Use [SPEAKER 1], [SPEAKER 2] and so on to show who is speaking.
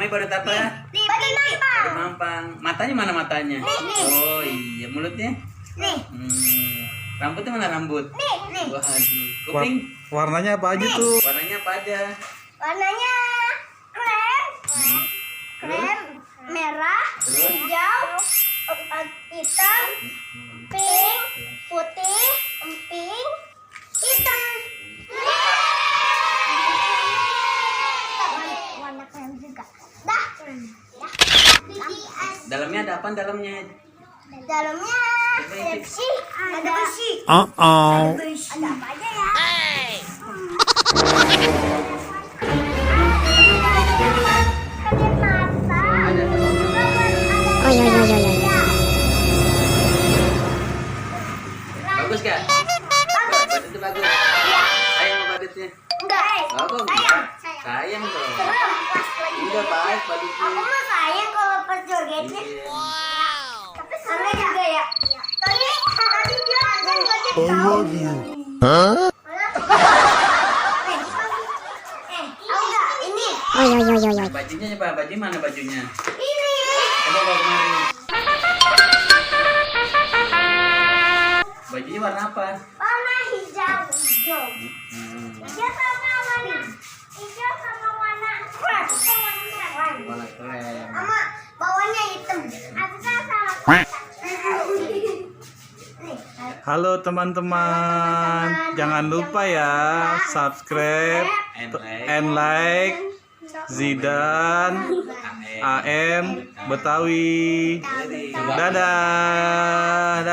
[SPEAKER 1] Namanya badut apa? Badut mampang. Matanya mana matanya? Oh iya, mulutnya? Rambutnya mana rambut? Waduh. Kuping?
[SPEAKER 2] Warnanya apa aja tuh?
[SPEAKER 1] Warnanya apa aja?
[SPEAKER 3] Warnanya krem, merah, hijau, hitam, pink, putih, emping, hitam. Warna krem juga. Dah.
[SPEAKER 1] Dalamnya ada apa dalamnya?
[SPEAKER 3] Dalamnya Pepsi, ada besi.
[SPEAKER 2] Oh.
[SPEAKER 3] Ada apa aja ya?
[SPEAKER 1] Bagus gak? Badutnya bagus. Sayang sama badutnya?
[SPEAKER 3] Enggak.
[SPEAKER 1] Oh, kok enggak? Sayang dong. Enggak baik badutnya.
[SPEAKER 3] Aku mah sayang kalau pas jogetnya. Tapi sama juga ya. Tadi dia kan joget tahu.
[SPEAKER 2] Hah?
[SPEAKER 3] Tahu nggak ini?
[SPEAKER 1] Bajunya coba, baju mana bajunya?
[SPEAKER 3] Ini.
[SPEAKER 1] Coba bawa kemari. Bajunya warna apa?
[SPEAKER 3] Warna hijau. Hijau sama warna krem.
[SPEAKER 1] Warna krem.
[SPEAKER 3] Sama bawahnya hitam. Atasnya sama.
[SPEAKER 2] Halo teman-teman, jangan lupa ya subscribe and like Zidan AM Betawi. Dadah.